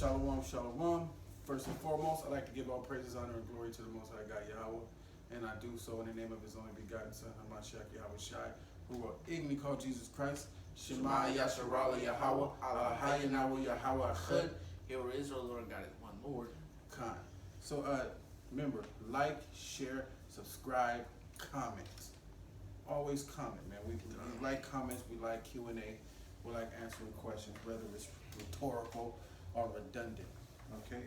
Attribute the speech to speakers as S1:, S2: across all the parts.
S1: Shalom, shalom. First and foremost, I'd like to give all praises, honor, and glory to the Most High God, Yahweh. And I do so in the name of His only begotten Son, Hamashiach Yahweh Shai, who are ignorantly called Jesus Christ. Shema Yasharala Yahweh, Alahayanahu Yahweh Achad.
S2: Hear Israel, Lord God is one Lord.
S1: Khan. So, remember, like, share, subscribe, comment. Always comment, man. We like comments, we like Q&A, we like answering questions, whether it's rhetorical or redundant. Okay.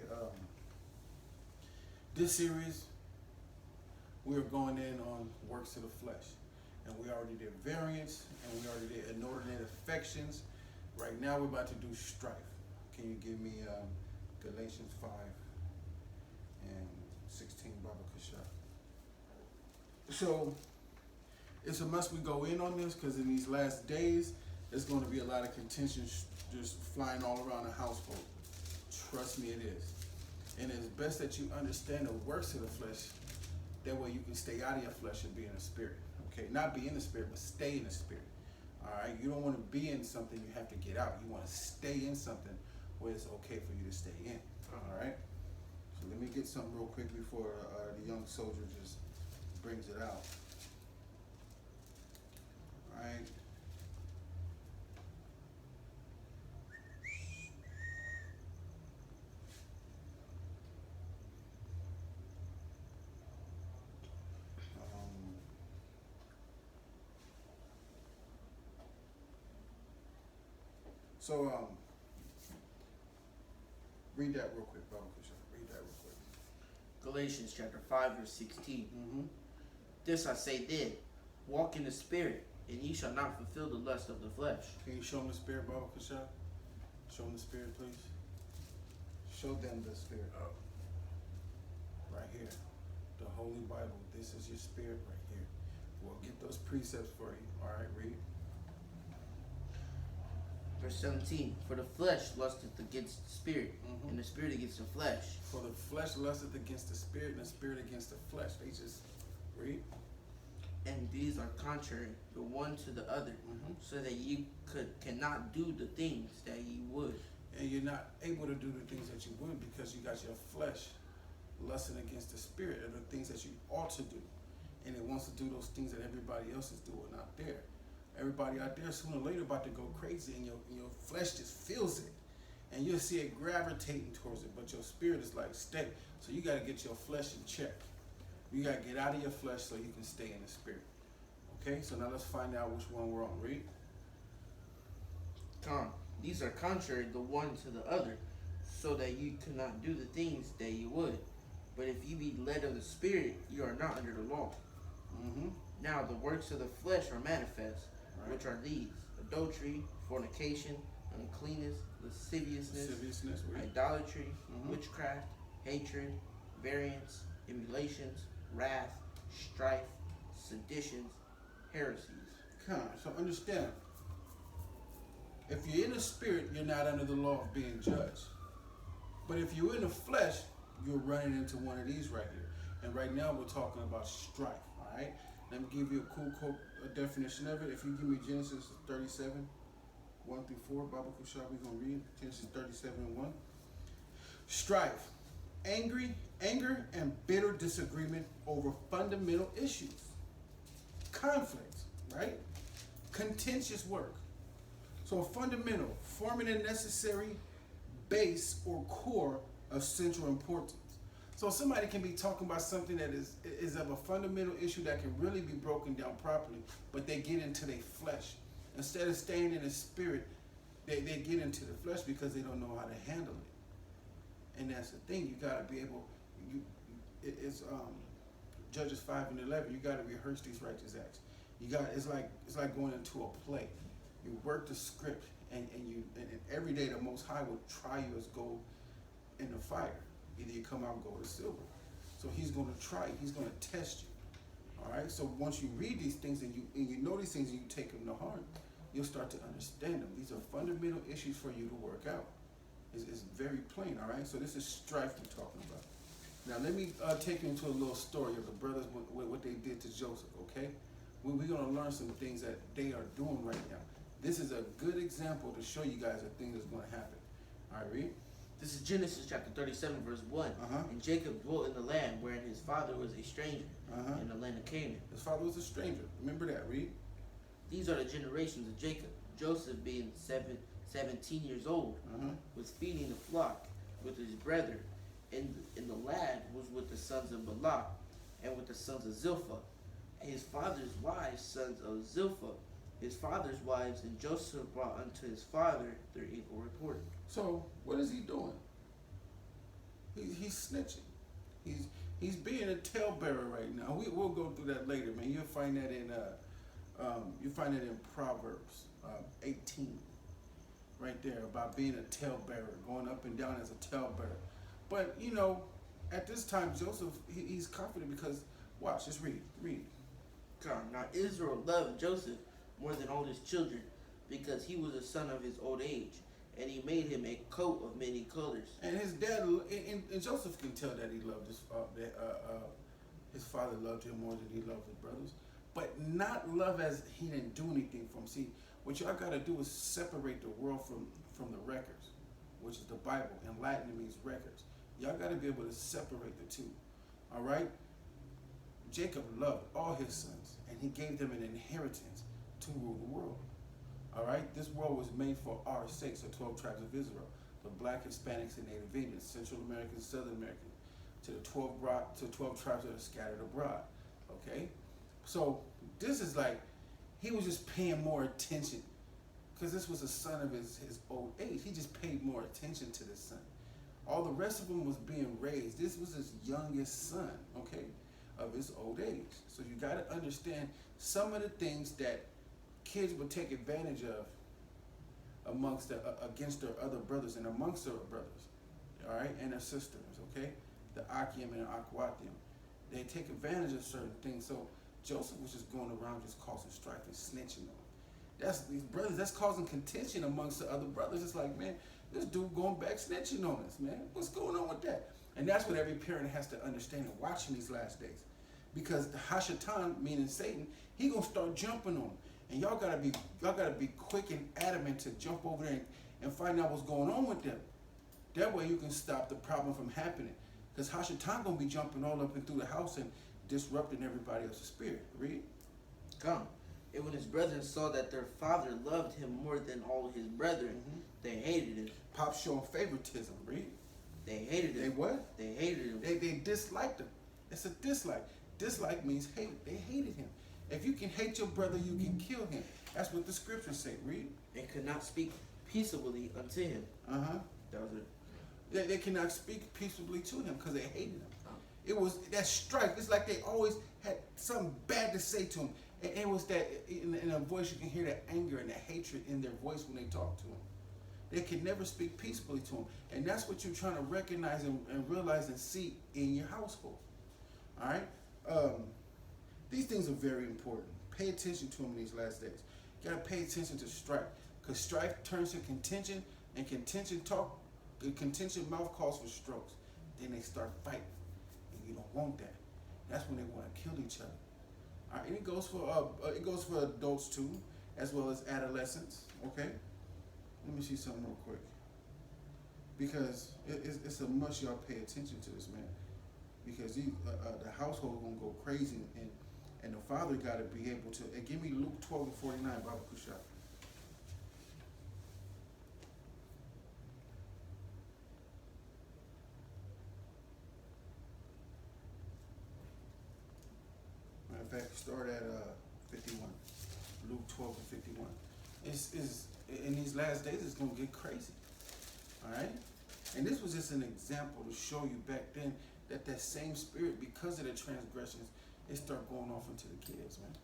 S1: This series, we are going in on works of the flesh, and we already did variance, and we already did inordinate affections. Right now, we're about to do strife. Can you give me Galatians 5 and 16, Baba Kasha? So it's a must we go in on this, because in these last days, there's going to be a lot of contention just flying all around the household. Trust me, it is. And it's best that you understand the works of the flesh. That way you can stay out of your flesh and be in the spirit. Okay? Not be in the spirit, but stay in the spirit. All right? You don't want to be in something you have to get out. You want to stay in something where it's okay for you to stay in. All right? So let me get something real quick before the young soldier just brings it out. All right? So, read that real quick, Baba Kusha. Read that real quick.
S2: Galatians chapter 5, verse 16.
S1: Mm-hmm.
S2: This I say then, walk in the Spirit, and ye shall not fulfill the lust of the flesh.
S1: Can you show them the Spirit, Baba Kusha? Show them the Spirit, please. Show them the Spirit. Oh. Right here. The Holy Bible. This is your Spirit right here. We'll get those precepts for you. All right, read.
S2: Verse 17, for the flesh lusteth against the Spirit, and the Spirit against the flesh.
S1: For the flesh lusteth against the Spirit, and the Spirit against the flesh. They just read.
S2: And these are contrary the one to the other, so that you cannot do the things that ye would.
S1: And you're not able to do the things that you would because you got your flesh lusting against the Spirit, or the things that you ought to do. And it wants to do those things that everybody else is doing out there. Everybody out there sooner or later about to go crazy, and your flesh just feels it. And you'll see it gravitating towards it, but your spirit is like, stay. So you got to get your flesh in check. You got to get out of your flesh so you can stay in the spirit. Okay, so now let's find out which one we're on. Read.
S2: These are contrary the one to the other, so that you cannot do the things that you would. But if you be led of the Spirit, you are not under the law. Now the works of the flesh are manifest, which are these: adultery, fornication, uncleanness, lasciviousness, idolatry, witchcraft, hatred, variance, emulations, wrath, strife, seditions, heresies.
S1: So understand, if you're in the spirit, you're not under the law of being judged. But if you're in the flesh, you're running into one of these right here. And right now we're talking about strife, all right? Let me give you a cool quote, a definition of it. If you give me Genesis 37, 1 through 4, Baba Kusha, we're going to read Genesis 37 and 1. Strife, anger and bitter disagreement over fundamental issues. Conflict, right? Contentious work. So fundamental, forming a necessary base or core of central importance. So somebody can be talking about something that is of a fundamental issue that can really be broken down properly, but they get into their flesh. Instead of staying in the spirit, they get into the flesh because they don't know how to handle it. And that's the thing. You got to be able, it's Judges 5 and 11, you got to rehearse these righteous acts. It's like going into a play. You work the script, and every day the Most High will try you as gold in the fire. Either you come out gold or silver. So he's going to try you. He's going to test you. All right? So once you read these things and you know these things and you take them to heart, you'll start to understand them. These are fundamental issues for you to work out. It's very plain, all right? So this is strife we're talking about. Now let me take you into a little story of the brothers, what they did to Joseph, okay? We're going to learn some things that they are doing right now. This is a good example to show you guys a thing that's going to happen. All right, read.
S2: This is Genesis chapter 37, verse 1.
S1: Uh-huh.
S2: And Jacob dwelt in the land wherein his father was a stranger,
S1: Uh-huh.
S2: in the land of Canaan.
S1: His father was a stranger. Remember that, read.
S2: These are the generations of Jacob. Joseph, being 17 years old,
S1: Uh-huh.
S2: was feeding the flock with his brethren, and the lad was with the sons of Bala, and with the sons of Zilpah, his father's wives, sons of Zilpah, his father's wives, and Joseph brought unto his father their evil report.
S1: So what is he doing? He's snitching. He's being a talebearer right now. We'll go through that later, man. You'll find that in Proverbs 18, right there, about being a talebearer, going up and down as a talebearer. But at this time, Joseph he's confident because watch, just read.
S2: Now Israel loved Joseph more than all his children, because he was a son of his old age, and he made him a coat of many colors.
S1: And his dad, and Joseph can tell that he loved his father loved him more than he loved his brothers, but not love as he didn't do anything for him. See, what y'all got to do is separate the world from the records, which is the Bible. In Latin, it means records. Y'all got to be able to separate the two. All right. Jacob loved all his sons, and he gave them an inheritance to rule the world. All right, this world was made for our sake, so 12 tribes of Israel, the black, Hispanics, and Native Indians, Central Americans, Southern Americans, to the 12 tribes that are scattered abroad. Okay, so this is like he was just paying more attention because this was a son of his old age. He just paid more attention to this son. All the rest of them was being raised. This was his youngest son, okay, of his old age. So you got to understand some of the things that kids would take advantage of against their other brothers and amongst their brothers, all right, and their sisters, okay, the Akim and the Akwatium. They take advantage of certain things. So Joseph was just going around just causing strife and snitching on them. These brothers, that's causing contention amongst the other brothers. It's like, man, this dude going back snitching on us, man. What's going on with that? And that's what every parent has to understand and watch in these last days. Because the Hashatan, meaning Satan, he gonna start jumping on them. And y'all gotta be quick and adamant to jump over there and find out what's going on with them. That way you can stop the problem from happening. Because Hashatan gonna be jumping all up and through the house and disrupting everybody else's spirit. Read.
S2: Come. And when his brethren saw that their father loved him more than all his brethren, they hated him.
S1: Pop showing favoritism. Read.
S2: They hated him.
S1: They what?
S2: They hated him.
S1: They disliked him. It's a dislike. Dislike means hate. They hated him. If you can hate your brother, you can kill him. That's what the scriptures say. Read.
S2: And could not speak peaceably unto him. That was it.
S1: They cannot speak peaceably to him because they hated him. It was that strife. It's like they always had something bad to say to him. And it was that in a voice you can hear the anger and the hatred in their voice when they talk to him. They could never speak peacefully to him. And that's what you're trying to recognize and realize and see in your household. All right? These things are very important. Pay attention to them in these last days. You got to pay attention to strife. Because strife turns to contention, and contention mouth calls for strokes. Then they start fighting. And you don't want that. That's when they want to kill each other. All right, and it goes for adults too, as well as adolescents. Okay? Let me see something real quick. Because it's a must y'all pay attention to this, man. Because the household gonna go crazy, and the father got to be able to. Give me Luke 12:49, Baba Kusha. Matter of fact, start at 51. Luke 12:51. It's in these last days, it's gonna get crazy. All right, and this was just an example to show you back then that same spirit, because of the transgressions, it start going off into the kids, man.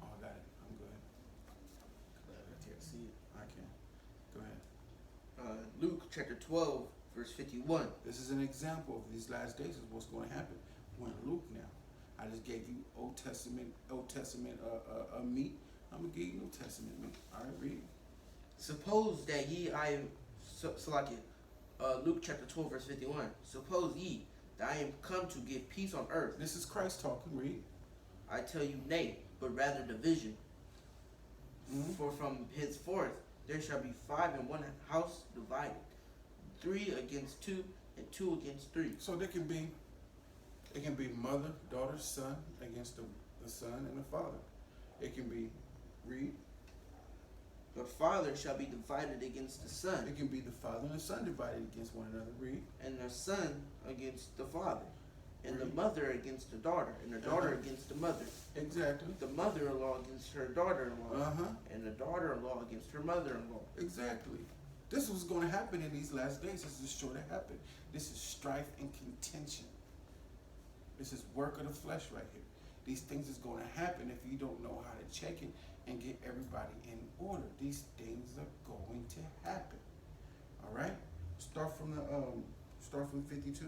S1: Oh, I got it. I'm good.
S2: I can't see it.
S1: I can. Go ahead.
S2: Luke chapter 12, verse 51.
S1: This is an example of these last days is what's going to happen. We're in Luke now. I just gave you Old Testament meat. I'm gonna give you New Testament meat. All right, read.
S2: Suppose that Luke chapter 12, verse 51. Suppose ye that I am come to give peace on earth.
S1: This is Christ talking. Read.
S2: I tell you nay, but rather division. For from henceforth there shall be 5 in one house divided, 3 against 2, and 2 against 3.
S1: So it can be mother, daughter, son against the son and the father. It can be, read.
S2: The father shall be divided against the son,
S1: It can be the father and the son divided against one another. Read.
S2: and the son against the father, and the
S1: Read.
S2: mother against the daughter, and the daughter
S1: Uh-huh.
S2: against the mother,
S1: Exactly.
S2: the mother-in-law against her daughter-in-law,
S1: Uh-huh.
S2: and the daughter-in-law against her mother-in-law.
S1: Exactly. This was going to happen in these last days. This is sure to happen. This is strife and contention. This is work of the flesh right here. These things is going to happen if you don't know how to check it and get everybody in order. These things are going to happen. All right. Start from 52.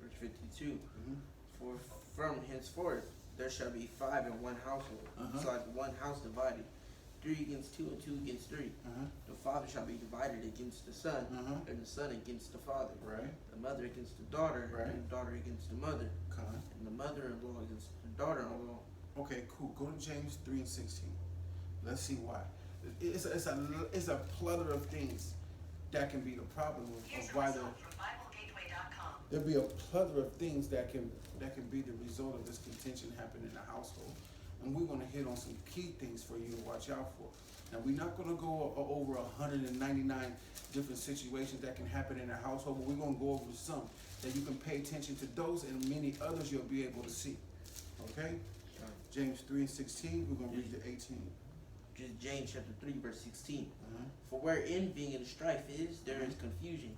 S2: Verse 52.
S1: Mm-hmm.
S2: For from henceforth there shall be 5 in one household.
S1: Uh-huh.
S2: It's like one house divided, 3 against 2 and 2 against 3.
S1: Uh-huh.
S2: The father shall be divided against the son,
S1: Uh-huh.
S2: and the son against the father.
S1: Right.
S2: The mother against the daughter,
S1: Right.
S2: and the daughter against the mother,
S1: Con.
S2: and the mother-in-law against the daughter-in-law.
S1: Okay, cool. Go to James 3 and 16. Let's see why. It's a plethora of things that can be the problem of why there'll be a plethora of things that can be the result of this contention happening in the household. And we're going to hit on some key things for you to watch out for. Now, we're not going to go over 199 different situations that can happen in a household, but we're going to go over some that you can pay attention to those and many others you'll be able to see. Okay? James 3 and 16, we're going to read to 18.
S2: Just James chapter 3, verse 16.
S1: Uh-huh.
S2: For where envying and strife is, there is confusion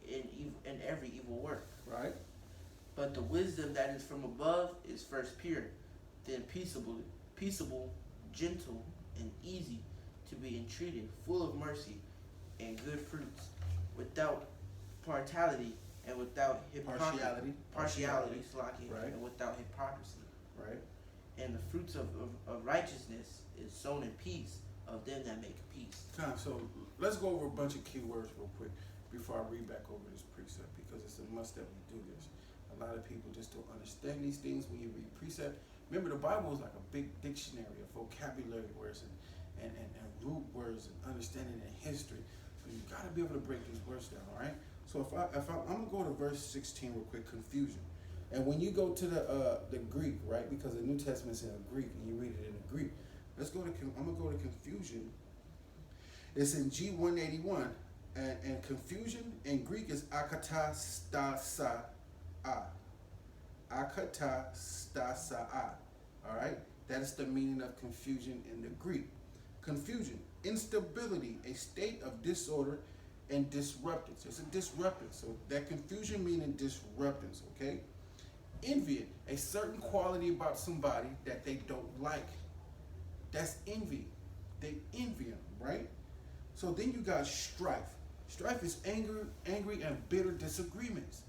S2: in every evil work.
S1: Right?
S2: But the wisdom that is from above is first pure, then peaceable, gentle, and easy to be entreated, full of mercy and good fruits, without partiality and without partiality, slacking,
S1: Right.
S2: and without hypocrisy.
S1: Right?
S2: And the fruits of righteousness is sown in peace of them that make peace.
S1: So let's go over a bunch of key words real quick before I read back over this precept, because it's a must that we do this. A lot of people just don't understand these things when you read precept. Remember, the Bible is like a big dictionary of vocabulary words and root words and understanding and history. So you got to be able to break these words down, all right? So I'm going to go to verse 16 real quick, confusion. And when you go to the Greek, right, because the New Testament's in Greek and you read it in the Greek, I'm going to go to confusion. It's in G181, and confusion in Greek is akatastasaa. Akatastasaa. All right? That is the meaning of confusion in the Greek. Confusion, instability, a state of disorder and disruptance. It's a disruptance. So that confusion meaning disruptance, okay? Envy, a certain quality about somebody that they don't like. That's envy. They envy them, right? So then you got strife. Strife is angry and bitter disagreements.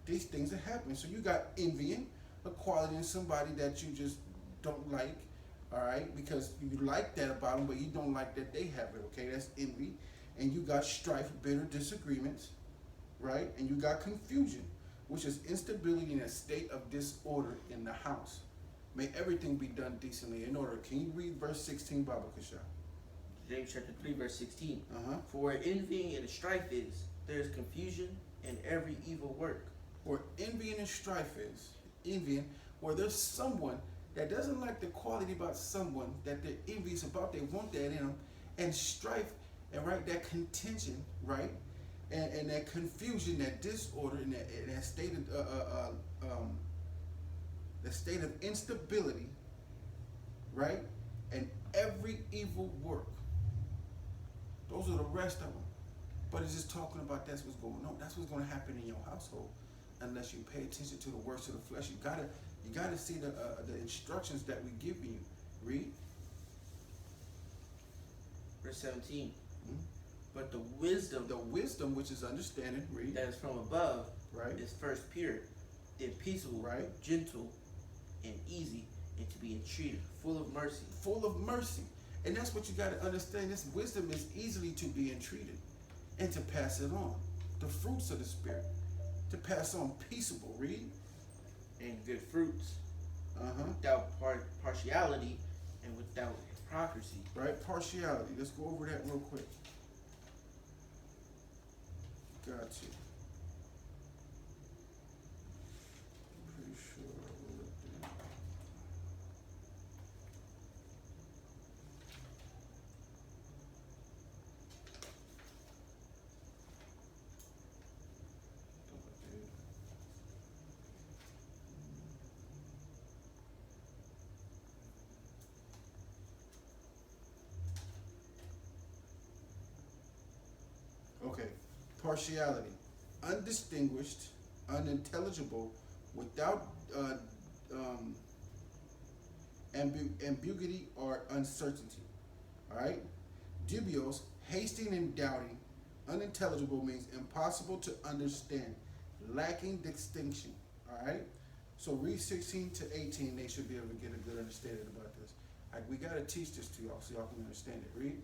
S1: These things are happening. So you got envying, a quality in somebody that you just don't like, all right? Because you like that about them, but you don't like that they have it, okay? That's envy. And you got strife, bitter disagreements, right? And you got confusion, which is instability in a state of disorder in the house. May everything be done decently in order. Can you read verse 16, Baba Kasha?
S2: James chapter 3, verse 16.
S1: Uh-huh.
S2: For where envying and strife is, there is confusion in every evil work.
S1: Where envying and strife is, envying, where there's someone that doesn't like the quality about someone that they're envious about, they want that in them, and strife, and right, that contention, right, and that confusion, that disorder, and that state of the state of instability, right, and every evil work. Those are the rest of them. But it's just talking about that's what's going on. That's what's going to happen in your household, unless you pay attention to the works of the flesh. You gotta see the instructions that we give you. Read.
S2: Verse 17.
S1: Hmm?
S2: But the wisdom
S1: Which is understanding. Read.
S2: that is from above,
S1: Right.
S2: is first pure, then peaceable,
S1: Right.
S2: gentle, and easy, and to be entreated, full of mercy.
S1: Full of mercy. And that's what you got to understand. This wisdom is easily to be entreated and to pass it on. The fruits of the Spirit. To pass on peaceable. Read.
S2: And good fruits,
S1: Uh-huh.
S2: without partiality and without Hypocrisy.
S1: Right? Partiality. Let's go over that real quick. Got you. Pretty sure I will look there. Okay, partiality, undistinguished, unintelligible, without ambiguity or uncertainty. All right, dubious, hasting and doubting, unintelligible means impossible to understand, lacking distinction. All right, so read 16 to 18. They should be able to get a good understanding about this. We gotta teach this to y'all so y'all can understand it. Read.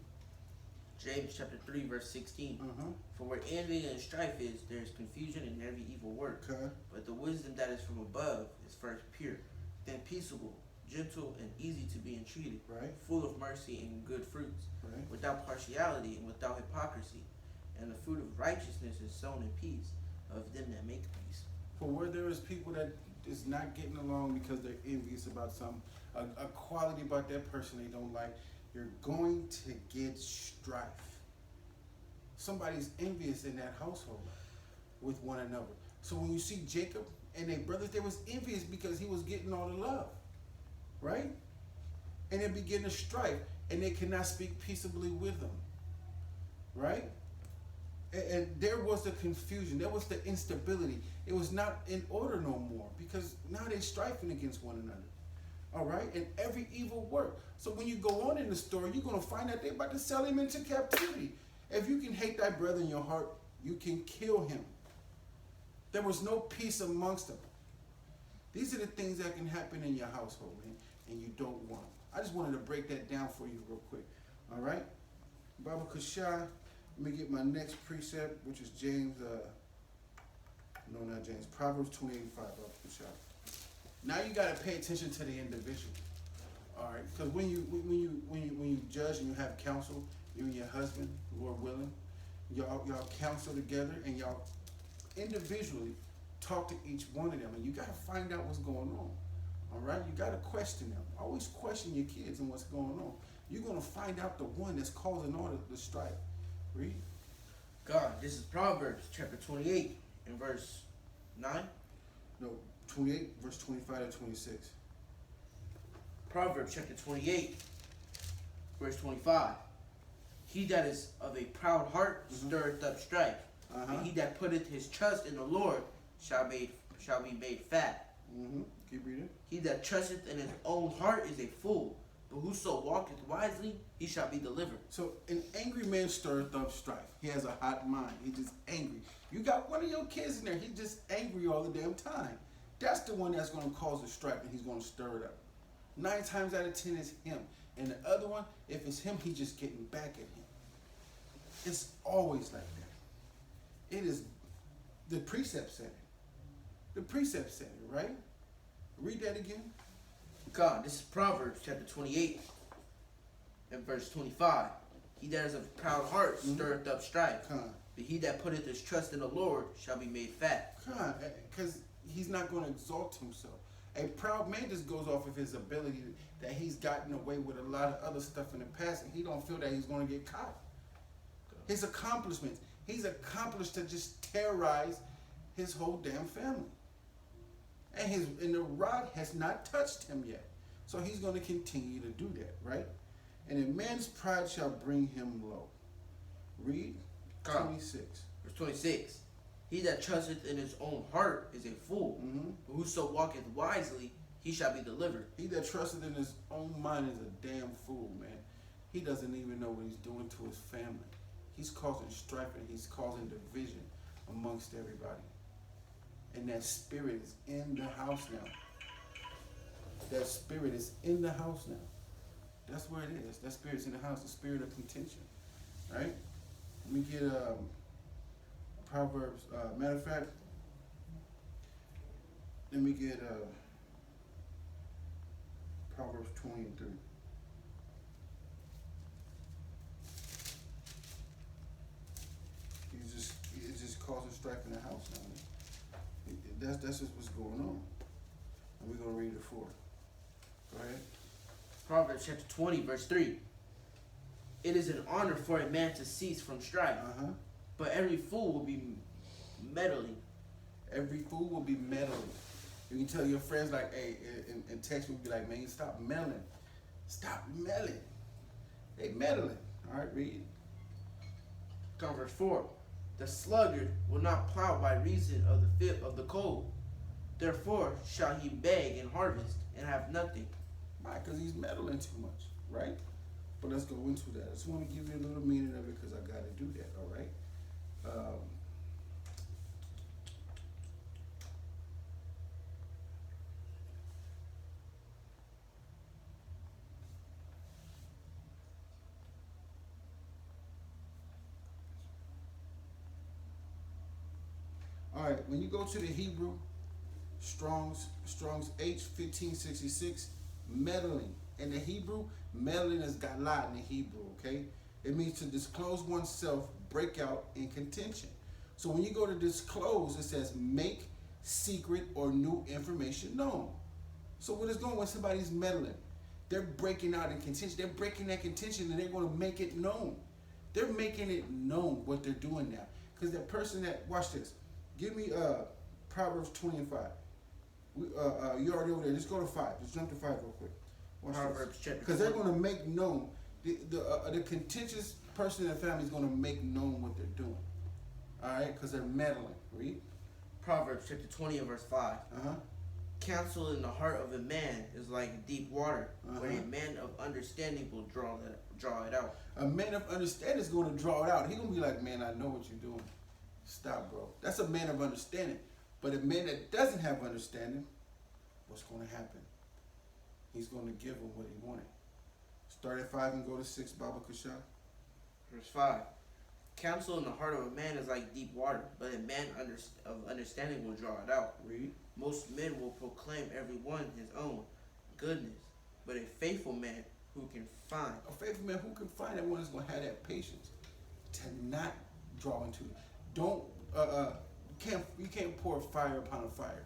S2: James chapter 3, verse 16.
S1: Uh-huh.
S2: For where envy and strife is, there is confusion in every evil work.
S1: Okay.
S2: But the wisdom that is from above is first pure, then peaceable, gentle, and easy to be entreated,
S1: Right.
S2: full of mercy and good fruits,
S1: Right.
S2: without partiality and without hypocrisy. And the fruit of righteousness is sown in peace of them that make peace.
S1: For where there is people that is not getting along because they're envious about some a quality about that person they don't like, you're going to get strife. Somebody's envious in that household with one another. So when you see Jacob and their brothers, they was envious because he was getting all the love, right? And it began to strife, and they cannot speak peaceably with them, right? And there was the confusion. There was the instability. It was not in order no more because now they're strifing against one another. All right? And every evil work. So when you go on in the story, you're going to find out they're about to sell him into captivity. If you can hate thy brother in your heart, you can kill him. There was no peace amongst them. These are the things that can happen in your household, man, and you don't want them. I just wanted to break that down for you real quick. All right? Baba Kashai. Let me get my next precept, which is James, not James, Proverbs 28:5. Now you gotta pay attention to the individual, all right? Because when you judge and you have counsel, you and your husband, Lord willing, y'all counsel together and y'all individually talk to each one of them, and you gotta find out what's going on, all right? You gotta question them. Always question your kids and what's going on. You're gonna find out the one that's causing all the strife. Read.
S2: God, this is Proverbs chapter 28 and verse 9.
S1: No, 28, verse 25 to 26.
S2: Proverbs chapter 28, verse 25. He that is of a proud heart stirreth up strife, and he that putteth his trust in the Lord shall be made fat.
S1: Keep reading.
S2: He that trusteth in his own heart is a fool, but whoso walketh wisely, he shall be delivered.
S1: So an angry man stirreth up strife. He has a hot mind. He's just angry. You got one of your kids in there. He's just angry all the damn time. That's the one that's going to cause the strife, and he's going to stir it up. 9 times out of 10 is him. And the other one, if it's him, he's just getting back at him. It's always like that. It is, the precept said it. The precept said it, right? Read that again.
S2: God, this is Proverbs chapter 28 and verse 25. He that is of proud heart stirreth up strife, but he that putteth his trust in the Lord shall be made fat.
S1: Because he's not going to exalt himself. A proud man just goes off of his ability that he's gotten away with a lot of other stuff in the past, and he don't feel that he's going to get caught. His accomplishments. He's accomplished to just terrorize his whole damn family. And the rod has not touched him yet. So he's going to continue to do that, right? And a man's pride shall bring him low. Read 26.
S2: Verse 26. He that trusteth in his own heart is a fool, but whoso walketh wisely, he shall be delivered.
S1: He that trusteth in his own mind is a damn fool, man. He doesn't even know what he's doing to his family. He's causing strife and he's causing division amongst everybody. And that spirit is in the house now. That spirit is in the house now. That's where it is. That spirit's in the house, the spirit of contention. Right? Let me get Proverbs, matter of fact, let me get Proverbs 20 and 3. that's just what's going on. And we're gonna read it for. Go ahead.
S2: Proverbs chapter 20, verse 3. It is an honor for a man to cease from strife, but every fool will be meddling.
S1: Every fool will be meddling. You can tell your friends, like, hey, in text will be like, man, stop meddling. Stop meddling. They meddling. All right, read.
S2: Come verse 4. The sluggard will not plow by reason of the fit of the cold. Therefore shall he beg and harvest and have nothing.
S1: Right, because he's meddling too much, right? But let's go into that. I just want to give you a little meaning of it because I got to do that, all right? All right, when you go to the Hebrew, Strong's H1566, meddling. In the Hebrew, meddling is galat in the Hebrew, okay? It means to disclose oneself, break out in contention. So when you go to disclose, it says make secret or new information known. So what is going on when somebody's meddling? They're breaking out in contention. They're breaking that contention and they're going to make it known. They're making it known what they're doing now. Because that person that, watch this. Give me Proverbs 20 and 5. You're already over there. Just go to 5. Just jump to 5 real quick.
S2: Proverbs chapter 20.
S1: Because they're going to make known, the contentious person in the family is going to make known what they're doing. All right? Because they're meddling. Read.
S2: Proverbs chapter 20 and verse 5. Counsel in the heart of a man is like deep water, but a man of understanding will draw it out.
S1: A man of understanding is going to draw it out. He's going to be like, man, I know what you're doing. Stop, bro. That's a man of understanding. But a man that doesn't have understanding, what's going to happen? He's going to give him what he wanted. Start at 5 and go to 6, Baba Kasha.
S2: Verse 5. Counsel in the heart of a man is like deep water, but a man of understanding will draw it out.
S1: Read.
S2: Most men will proclaim every one his own goodness, but a faithful man who can find.
S1: A faithful man who can find that one is going to have that patience to not draw into it. Don't, you can't pour fire upon a fire.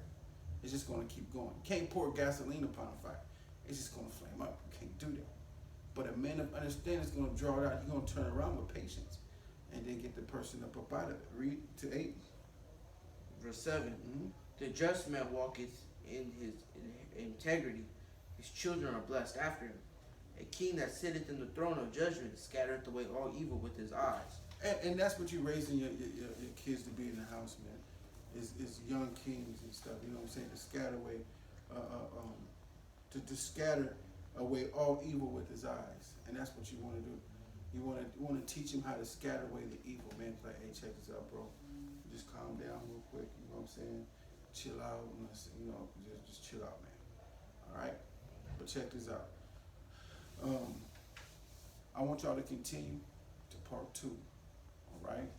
S1: It's just going to keep going. You can't pour gasoline upon a fire. It's just going to flame up. You can't do that. But a man of understanding is going to draw it out. He's going to turn around with patience and then get the person up out of it. Read to 8.
S2: Verse 7. The just man walketh in his integrity. His children are blessed after him. A king that sitteth in the throne of judgment scattereth away all evil with his eyes.
S1: And that's what you're raising your kids to be in the house, man. Is young kings and stuff. You know what I'm saying? To scatter away, to scatter away all evil with his eyes. And that's what you want to do. You want to teach him how to scatter away the evil, man. It's like, hey, check this out, bro. Just calm down real quick. You know what I'm saying? Chill out. You know, just chill out, man. All right. But check this out. I want y'all to continue to part 2. All right.